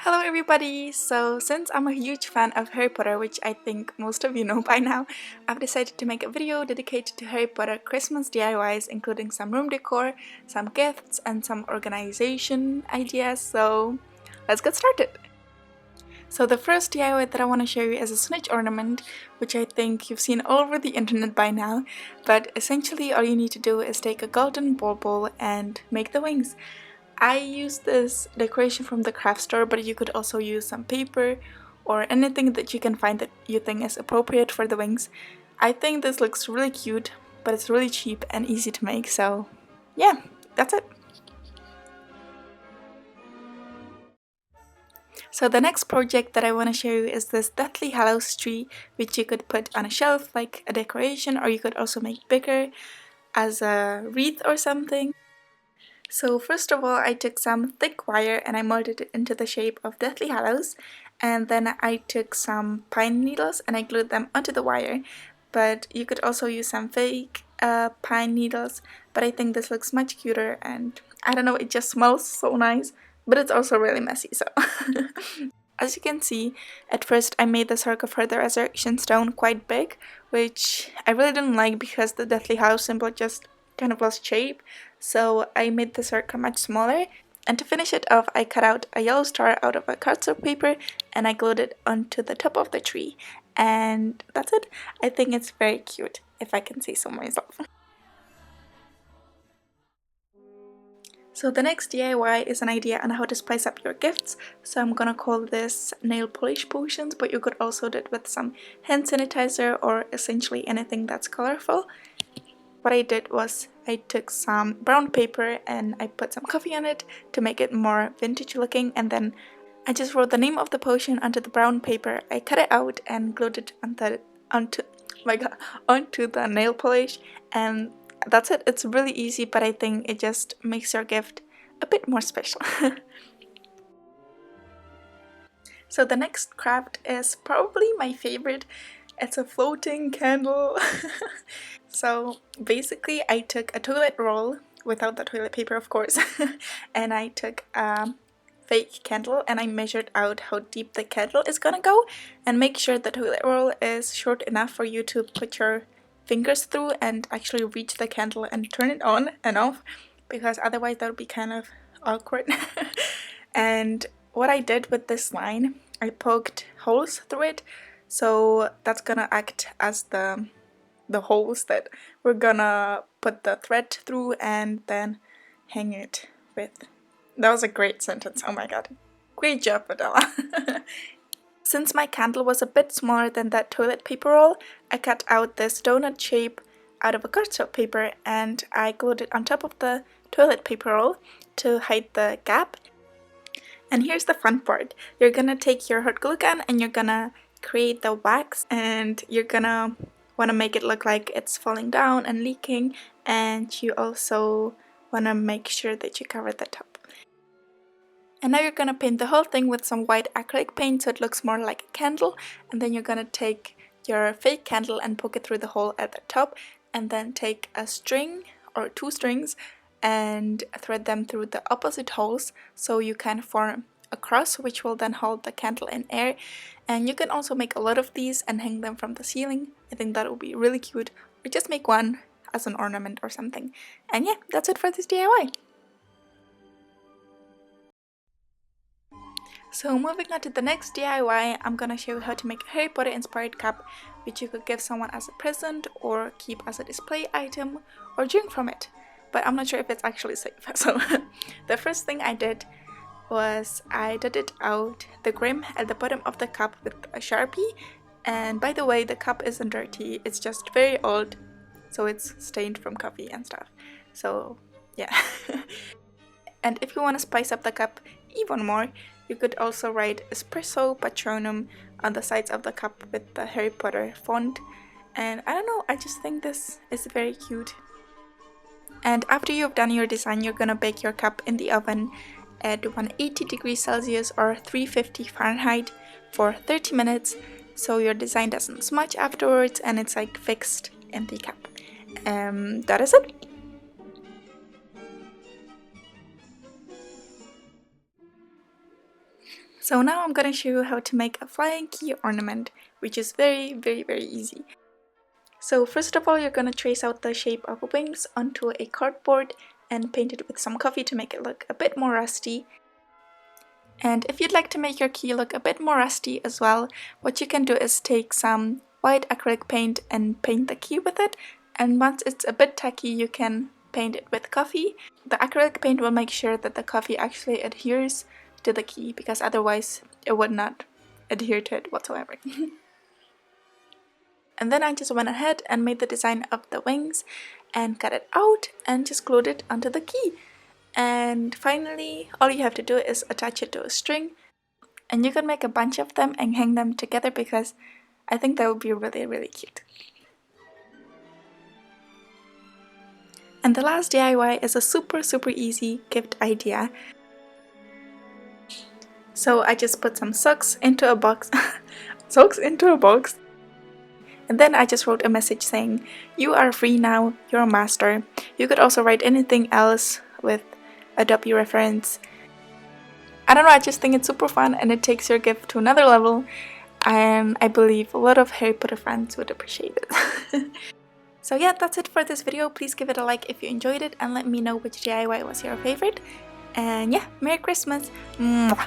Hello everybody! So since I'm a huge fan of Harry Potter, which I think most of you know by now, I've decided to make a video dedicated to Harry Potter Christmas DIYs, including some room decor, some gifts, and some organization ideas, so let's get started! So the first DIY that I want to show you is a snitch ornament, which I think you've seen all over the internet by now, but essentially all you need to do is take a golden ball and make the wings. I used this decoration from the craft store, but you could also use some paper or anything that you can find that you think is appropriate for the wings. I think this looks really cute, but it's really cheap and easy to make, so yeah, that's it. So the next project that I want to show you is this Deathly Hallows tree, which you could put on a shelf like a decoration, or you could also make bigger as a wreath or something. So first of all, I took some thick wire and I molded it into the shape of Deathly Hallows, and then I took some pine needles and I glued them onto the wire, but you could also use some fake pine needles, but I think this looks much cuter and I don't know, it just smells so nice, but it's also really messy, so. As you can see, at first I made the circle for the resurrection stone quite big, which I really didn't like because the Deathly Hallows symbol just kind of lost shape, so I made the circle much smaller, and to finish it off I cut out a yellow star out of a cardstock paper and I glued it onto the top of the tree, and that's it. I think it's very cute, if I can say so myself. So the next DIY is an idea on how to spice up your gifts, so I'm gonna call this nail polish potions, but you could also do it with some hand sanitizer or essentially anything that's colorful. What I did was I took some brown paper and I put some coffee on it to make it more vintage looking, and then I just wrote the name of the potion onto the brown paper. I cut it out and glued it onto the nail polish, and that's it. It's really easy, but I think it just makes your gift a bit more special. So the next craft is probably my favorite. It's a floating candle. So basically I took a toilet roll, without the toilet paper of course, and I took a fake candle and I measured out how deep the candle is gonna go, and make sure the toilet roll is short enough for you to put your fingers through and actually reach the candle and turn it on and off, because otherwise that would be kind of awkward. And what I did with this line, I poked holes through it, so that's gonna act as the holes that we're gonna put the thread through and then hang it with. That was a great sentence, oh my god. Great job, Adela. Since my candle was a bit smaller than that toilet paper roll, I cut out this donut shape out of a cardstock paper and I glued it on top of the toilet paper roll to hide the gap. And here's the fun part. You're gonna take your hot glue gun and you're gonna create the wax, and you're gonna want to make it look like it's falling down and leaking, and you also want to make sure that you cover the top. And now you're gonna paint the whole thing with some white acrylic paint so it looks more like a candle, and then you're gonna take your fake candle and poke it through the hole at the top, and then take a string or 2 strings and thread them through the opposite holes so you can form a cross, which will then hold the candle in air. And you can also make a lot of these and hang them from the ceiling. I think that would be really cute, or just make one as an ornament or something. And yeah, that's it for this DIY. So moving on to the next DIY, I'm gonna show you how to make a Harry Potter inspired cup, which you could give someone as a present or keep as a display item or drink from it. But I'm not sure if it's actually safe. So the first thing I did was I dotted out the grim at the bottom of the cup with a Sharpie. And by the way, the cup isn't dirty, it's just very old, so it's stained from coffee and stuff. So yeah. And if you want to spice up the cup even more, you could also write Espresso Patronum on the sides of the cup with the Harry Potter font. And I don't know, I just think this is very cute. And after you've done your design, you're gonna bake your cup in the oven at 180 degrees Celsius or 350 Fahrenheit for 30 minutes, so your design doesn't smudge afterwards and it's like fixed in the cup. That is it. So now I'm gonna show you how to make a flying key ornament, which is very easy. So first of all, you're gonna trace out the shape of wings onto a cardboard and paint it with some coffee to make it look a bit more rusty. And if you'd like to make your key look a bit more rusty as well, what you can do is take some white acrylic paint and paint the key with it, and once it's a bit tacky you can paint it with coffee. The acrylic paint will make sure that the coffee actually adheres to the key, because otherwise it would not adhere to it whatsoever. And then I just went ahead and made the design of the wings and cut it out and just glued it onto the key. And finally, all you have to do is attach it to a string, and you can make a bunch of them and hang them together, because I think that would be really cute. And the last DIY is a super easy gift idea. So I just put some socks into a box, and then I just wrote a message saying, "You are free now, you're a master." You could also write anything else with Adobe reference. I don't know, I just think it's super fun and it takes your gift to another level, and I believe a lot of Harry Potter fans would appreciate it. So yeah, that's it for this video. Please give it a like if you enjoyed it and let me know which DIY was your favorite. And yeah, Merry Christmas! Mwah!